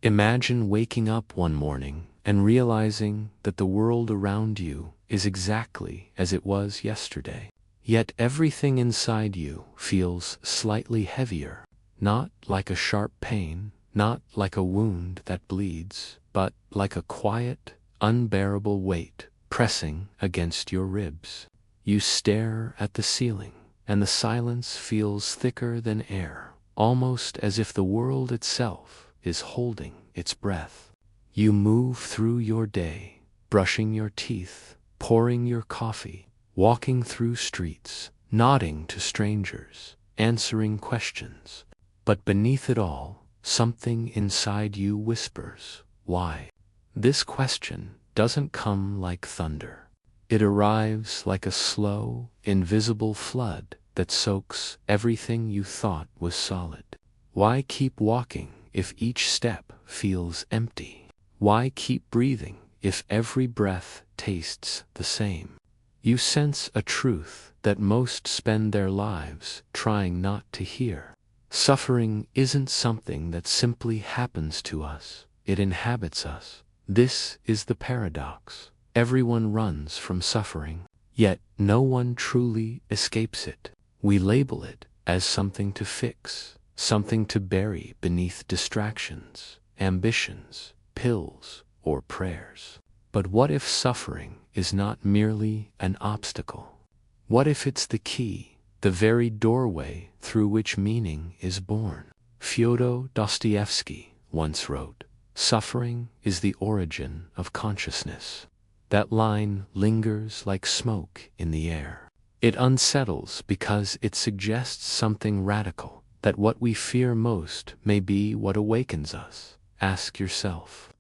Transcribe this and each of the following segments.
Imagine waking up one morning and realizing that the world around you is exactly as it was yesterday. Yet everything inside you feels slightly heavier, not like a sharp pain, not like a wound that bleeds, but like a quiet, unbearable weight pressing against your ribs. You stare at the ceiling, and the silence feels thicker than air, almost as if the world itself is holding its breath. You move through your day, brushing your teeth, pouring your coffee, walking through streets, nodding to strangers, answering questions. But beneath it all, something inside you whispers, why? This question doesn't come like thunder. It arrives like a slow, invisible flood that soaks everything you thought was solid. Why keep walking if each step feels empty? Why keep breathing if every breath tastes the same? You sense a truth that most spend their lives trying not to hear. Suffering isn't something that simply happens to us, it inhabits us. This is the paradox. Everyone runs from suffering, yet no one truly escapes it. We label it as something to fix, something to bury beneath distractions, ambitions, pills, or prayers. But what if suffering is not merely an obstacle? What if it's the key, the very doorway through which meaning is born? Fyodor Dostoyevsky once wrote, "Suffering is the origin of consciousness." That line lingers like smoke in the air. It unsettles because it suggests something radical, that what we fear most may be what awakens us. Ask yourself,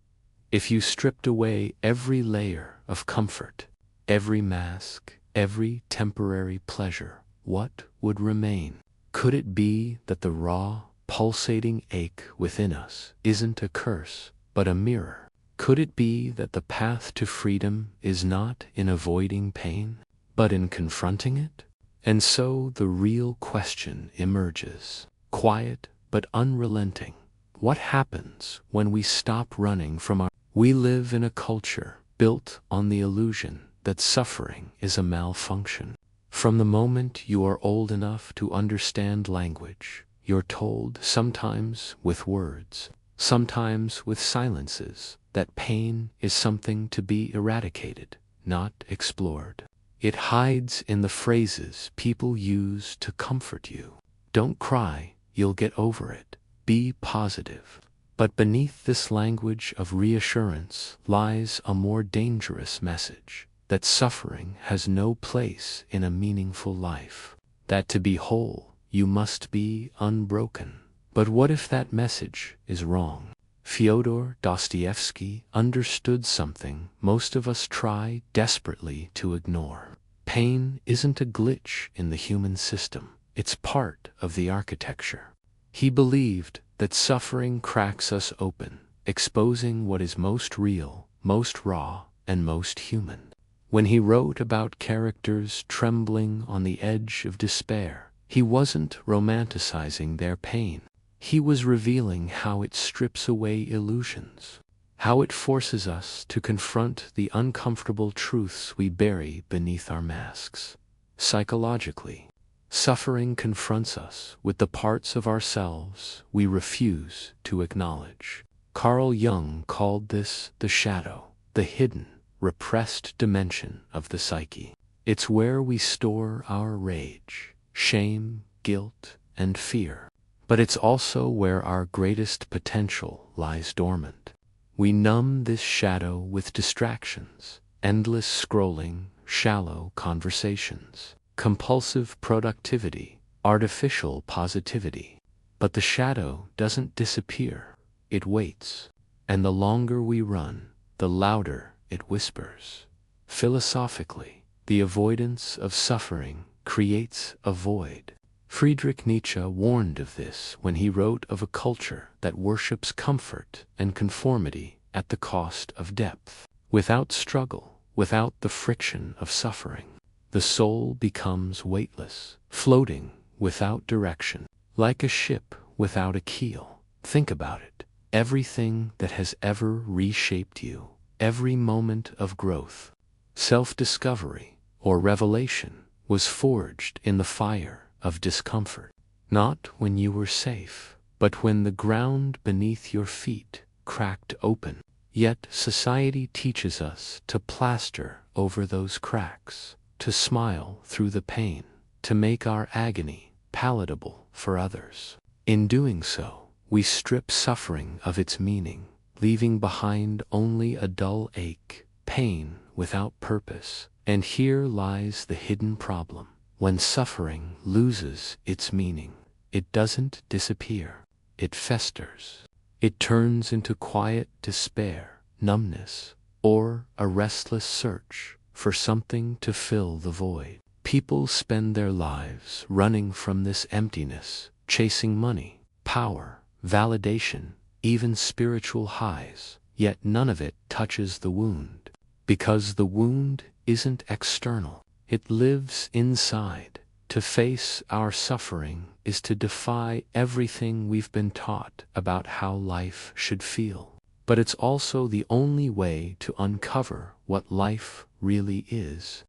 if you stripped away every layer of comfort, every mask, every temporary pleasure, what would remain? Could it be that the raw, pulsating ache within us isn't a curse, but a mirror? Could it be that the path to freedom is not in avoiding pain, but in confronting it? And so the real question emerges, quiet but unrelenting. What happens when we stop running from our... We live in a culture built on the illusion that suffering is a malfunction. From the moment you are old enough to understand language, you're told, sometimes with words, sometimes with silences, that pain is something to be eradicated, not explored. It hides in the phrases people use to comfort you. Don't cry, you'll get over it. Be positive. But beneath this language of reassurance lies a more dangerous message, that suffering has no place in a meaningful life, that to be whole, you must be unbroken. But what if that message is wrong? Fyodor Dostoyevsky understood something most of us try desperately to ignore. Pain isn't a glitch in the human system, it's part of the architecture. He believed that suffering cracks us open, exposing what is most real, most raw, and most human. When he wrote about characters trembling on the edge of despair, he wasn't romanticizing their pain. He was revealing how it strips away illusions, how it forces us to confront the uncomfortable truths we bury beneath our masks. Psychologically, suffering confronts us with the parts of ourselves we refuse to acknowledge. Carl Jung called this the shadow, the hidden, repressed dimension of the psyche. It's where we store our rage, shame, guilt, and fear. But it's also where our greatest potential lies dormant. We numb this shadow with distractions, endless scrolling, shallow conversations, compulsive productivity, artificial positivity. But the shadow doesn't disappear, it waits. And the longer we run, the louder it whispers. Philosophically, the avoidance of suffering creates a void. Friedrich Nietzsche warned of this when he wrote of a culture that worships comfort and conformity at the cost of depth. Without struggle, without the friction of suffering, the soul becomes weightless, floating without direction, like a ship without a keel. Think about it. everything that has ever reshaped you, every moment of growth, self-discovery, or revelation was forged in the fire of discomfort. Not when you were safe, but when the ground beneath your feet cracked open. Yet society teaches us to plaster over those cracks, to smile through the pain, to make our agony palatable for others. In doing so, we strip suffering of its meaning, leaving behind only a dull ache, pain without purpose. And here lies the hidden problem. When suffering loses its meaning, it doesn't disappear, it festers. It turns into quiet despair, numbness, or a restless search for something to fill the void. People spend their lives running from this emptiness, chasing money, power, validation, even spiritual highs, yet none of it touches the wound. Because the wound isn't external, it lives inside. To face our suffering is to defy everything we've been taught about how life should feel. But it's also the only way to uncover what life really is.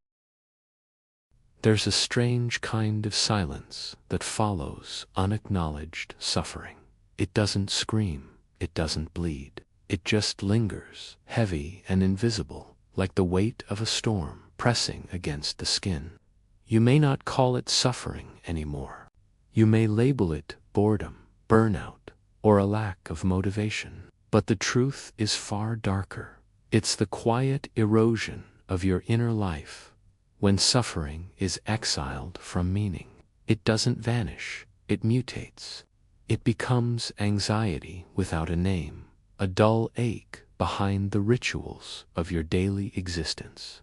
There's a strange kind of silence that follows unacknowledged suffering. It doesn't scream, it doesn't bleed. It just lingers, heavy and invisible, like the weight of a storm pressing against the skin. You may not call it suffering anymore. You may label it boredom, burnout, or a lack of motivation. But the truth is far darker. It's the quiet erosion of your inner life. When suffering is exiled from meaning, it doesn't vanish, it mutates. It becomes anxiety without a name, a dull ache behind the rituals of your daily existence.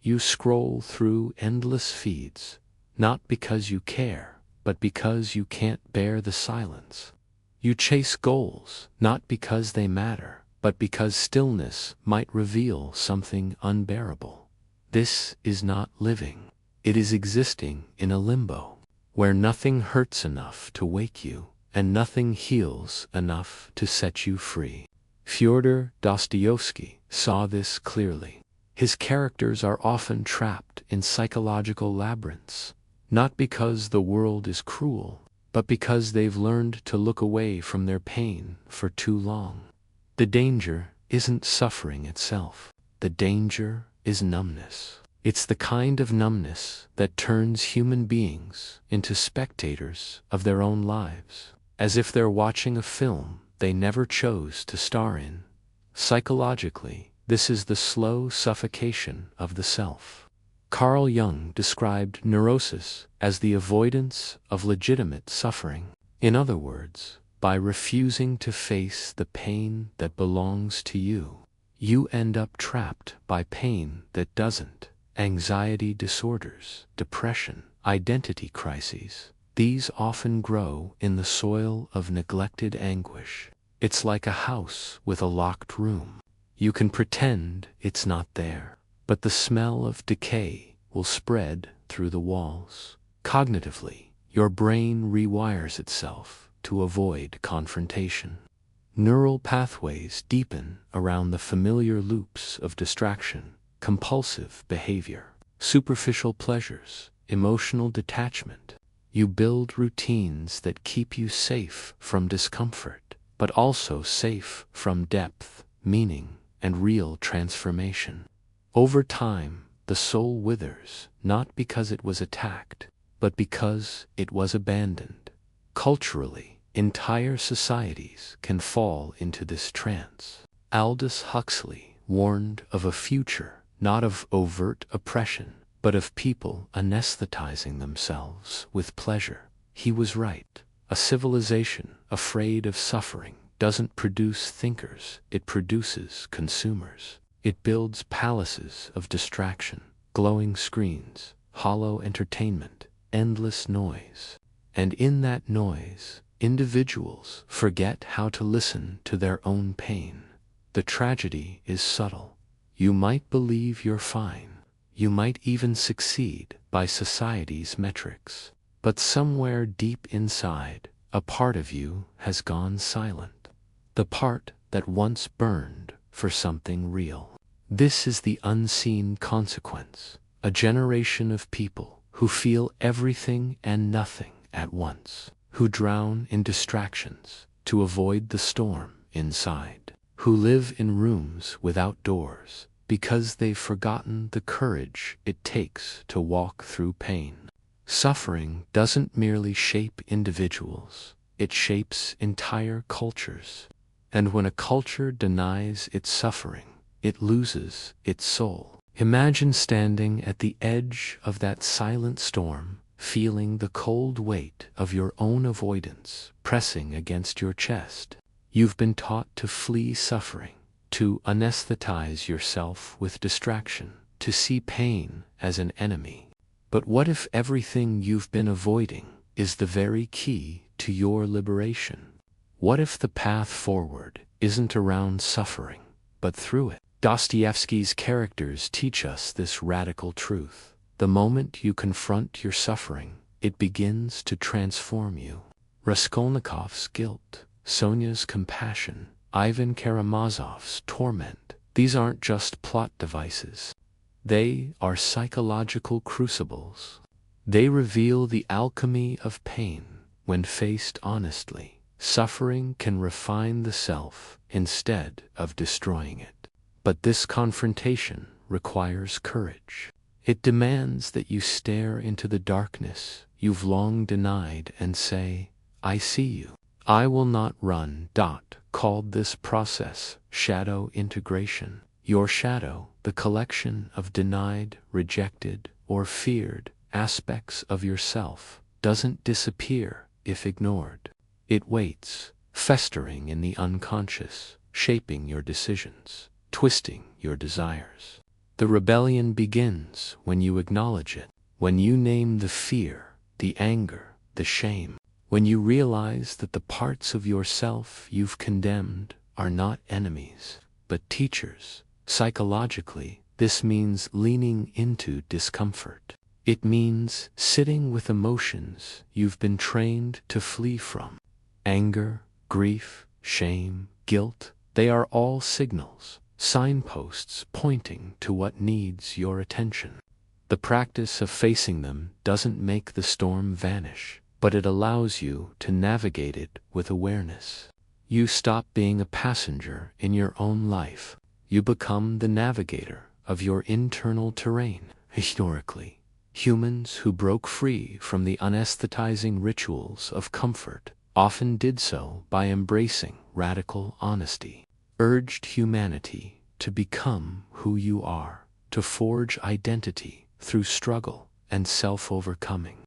You scroll through endless feeds, not because you care, but because you can't bear the silence. You chase goals, not because they matter, but because stillness might reveal something unbearable. This is not living. It is existing in a limbo, where nothing hurts enough to wake you, and nothing heals enough to set you free. Fyodor Dostoyevsky saw this clearly. His characters are often trapped in psychological labyrinths, not because the world is cruel, but because they've learned to look away from their pain for too long. The danger isn't suffering itself. The danger is numbness. It's the kind of numbness that turns human beings into spectators of their own lives, as if they're watching a film they never chose to star in. Psychologically, this is the slow suffocation of the self. Carl Jung described neurosis as the avoidance of legitimate suffering. In other words, by refusing to face the pain that belongs to you, you end up trapped by pain that doesn't. Anxiety disorders, depression, identity crises. These often grow in the soil of neglected anguish. It's like a house with a locked room. You can pretend it's not there, but the smell of decay will spread through the walls. Cognitively, your brain rewires itself to avoid confrontation. Neural pathways deepen around the familiar loops of distraction, compulsive behavior, superficial pleasures, emotional detachment. You build routines that keep you safe from discomfort, but also safe from depth, meaning, and real transformation. Over time, the soul withers, not because it was attacked, but because it was abandoned. Culturally, entire societies can fall into this trance. Aldous Huxley warned of a future, not of overt oppression, but of people anesthetizing themselves with pleasure. He was right. A civilization afraid of suffering doesn't produce thinkers, it produces consumers. It builds palaces of distraction, glowing screens, hollow entertainment, endless noise. And in that noise, individuals forget how to listen to their own pain. The tragedy is subtle. You might believe you're fine. You might even succeed by society's metrics. But somewhere deep inside, a part of you has gone silent. the part that once burned for something real. This is the unseen consequence, a generation of people who feel everything and nothing at once, who drown in distractions to avoid the storm inside, who live in rooms without doors because they've forgotten the courage it takes to walk through pain. Suffering doesn't merely shape individuals, it shapes entire cultures. And when a culture denies its suffering, it loses its soul. Imagine standing at the edge of that silent storm, feeling the cold weight of your own avoidance pressing against your chest. You've been taught to flee suffering, to anesthetize yourself with distraction, to see pain as an enemy. But what if everything you've been avoiding is the very key to your liberation? What if the path forward isn't around suffering, but through it? Dostoyevsky's characters teach us this radical truth. The moment you confront your suffering, it begins to transform you. Raskolnikov's guilt, Sonia's compassion, Ivan Karamazov's torment, these aren't just plot devices. They are psychological crucibles. They reveal the alchemy of pain. When faced honestly, suffering can refine the self instead of destroying it. But this confrontation requires courage. It demands that you stare into the darkness you've long denied and say, "I see you. I will not run." Called this process shadow integration. Your shadow, the collection of denied, rejected, or feared aspects of yourself, doesn't disappear if ignored. It waits, festering in the unconscious, shaping your decisions, twisting your desires. The rebellion begins when you acknowledge it, when you name the fear, the anger, the shame, when you realize that the parts of yourself you've condemned are not enemies, but teachers. Psychologically, this means leaning into discomfort. It means sitting with emotions you've been trained to flee from. Anger, grief, shame, guilt, they are all signals, signposts pointing to what needs your attention. The practice of facing them doesn't make the storm vanish, but it allows you to navigate it with awareness. You stop being a passenger in your own life. You become the navigator of your internal terrain. Historically, humans who broke free from the anesthetizing rituals of comfort often did so by embracing radical honesty, urged humanity to become who you are, to forge identity through struggle and self-overcoming.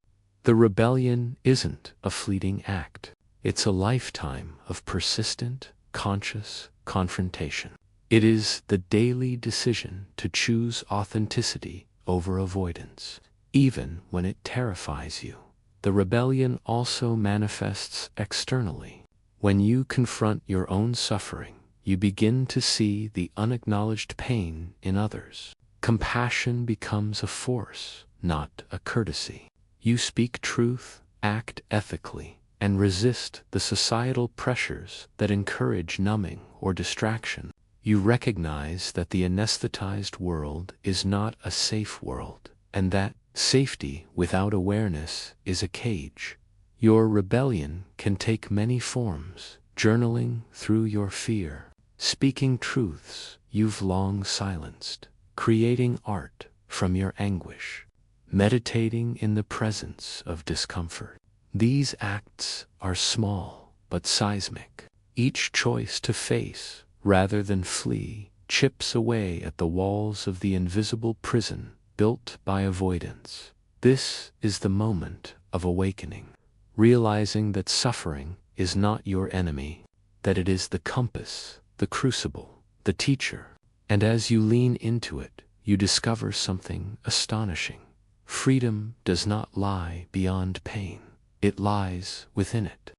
The rebellion isn't a fleeting act. It's a lifetime of persistent, conscious confrontation. It is the daily decision to choose authenticity over avoidance, even when it terrifies you. The rebellion also manifests externally. When you confront your own suffering, you begin to see the unacknowledged pain in others. Compassion becomes a force, not a courtesy. You speak truth, act ethically, and resist the societal pressures that encourage numbing or distraction. You recognize that the anesthetized world is not a safe world, and that safety without awareness is a cage. Your rebellion can take many forms: journaling through your fear, speaking truths you've long silenced, creating art from your anguish, meditating in the presence of discomfort. These acts are small but seismic. Each choice to face rather than flee chips away at the walls of the invisible prison built by avoidance. This is the moment of awakening, realizing that suffering is not your enemy, that it is the compass, the crucible, the teacher. And as you lean into it, you discover something astonishing. Freedom does not lie beyond pain. It lies within it.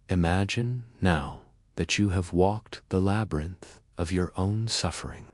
Imagine now that you have walked the labyrinth of your own suffering,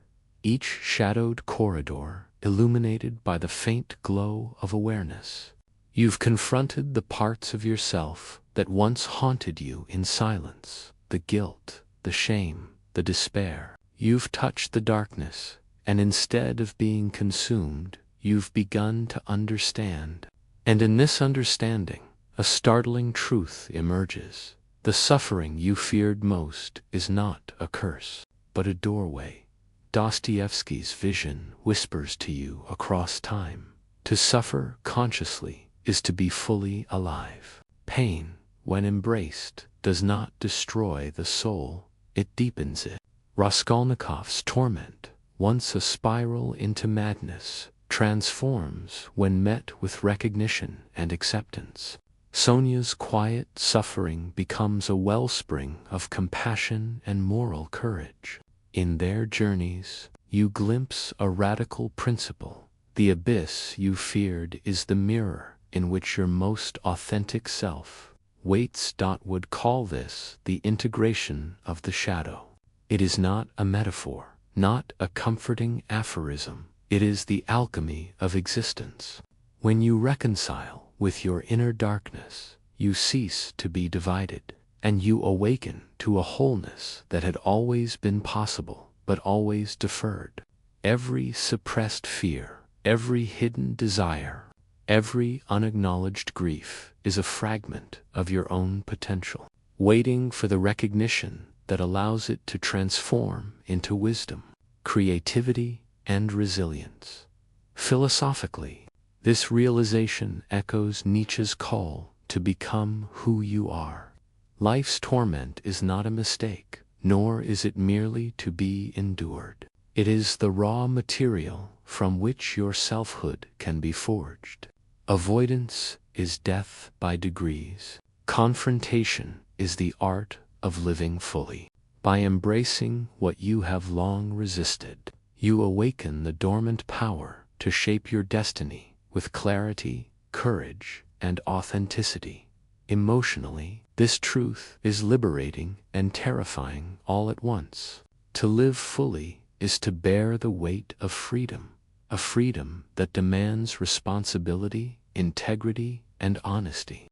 each shadowed corridor illuminated by the faint glow of awareness. You've confronted the parts of yourself that once haunted you in silence, the guilt, the shame, the despair. You've touched the darkness, and instead of being consumed, you've begun to understand. And in this understanding, a startling truth emerges. The suffering you feared most is not a curse, but a doorway. Dostoyevsky's vision whispers to you across time. To suffer consciously is to be fully alive. Pain, when embraced, does not destroy the soul, it deepens it. Raskolnikov's torment, once a spiral into madness, transforms when met with recognition and acceptance. Sonia's quiet suffering becomes a wellspring of compassion and moral courage. In their journeys, you glimpse a radical principle. The abyss you feared is the mirror in which your most authentic self waits. Would call this the integration of the shadow. It is not a metaphor, not a comforting aphorism. It is the alchemy of existence. When you reconcile with your inner darkness, you cease to be divided, and you awaken to a wholeness that had always been possible, but always deferred. Every suppressed fear, every hidden desire, every unacknowledged grief is a fragment of your own potential, waiting for the recognition that allows it to transform into wisdom, creativity, and resilience. Philosophically, this realization echoes Nietzsche's call to become who you are. Life's torment is not a mistake, nor is it merely to be endured. It is the raw material from which your selfhood can be forged. Avoidance is death by degrees. Confrontation is the art of living fully. By embracing what you have long resisted, you awaken the dormant power to shape your destiny with clarity, courage, and authenticity. Emotionally, this truth is liberating and terrifying all at once. To live fully is to bear the weight of freedom, a freedom that demands responsibility, integrity, and honesty.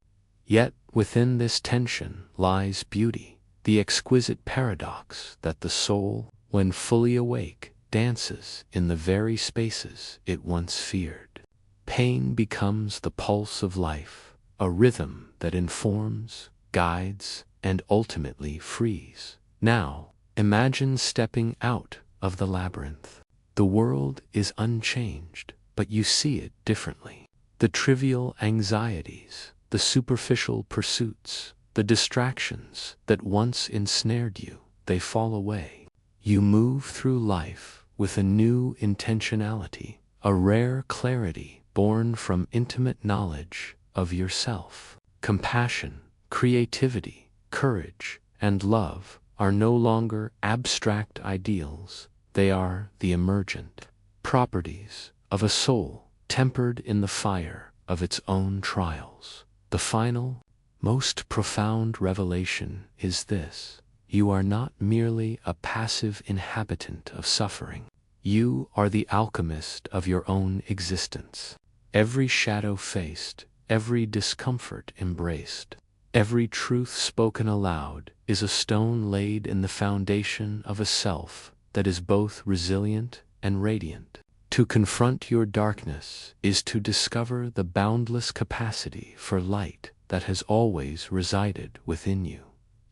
Yet within this tension lies beauty, the exquisite paradox that the soul, when fully awake, dances in the very spaces it once feared. Pain becomes the pulse of life, a rhythm that informs, guides, and ultimately frees. Now, imagine stepping out of the labyrinth. The world is unchanged, but you see it differently. The trivial anxieties, the superficial pursuits, the distractions that once ensnared you, they fall away. You move through life with a new intentionality, a rare clarity born from intimate knowledge of yourself. Compassion, creativity, courage, and love are no longer abstract ideals. They are the emergent properties of a soul tempered in the fire of its own trials. The final, most profound revelation is this: you are not merely a passive inhabitant of suffering. You are the alchemist of your own existence. Every shadow faced, every discomfort embraced, every truth spoken aloud is a stone laid in the foundation of a self that is both resilient and radiant. To confront your darkness is to discover the boundless capacity for light that has always resided within you.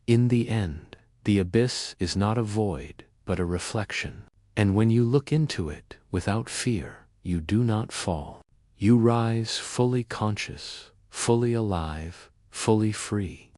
In the end, the abyss is not a void, but a reflection. And when you look into it without fear, you do not fall. You rise fully conscious, fully alive, fully free.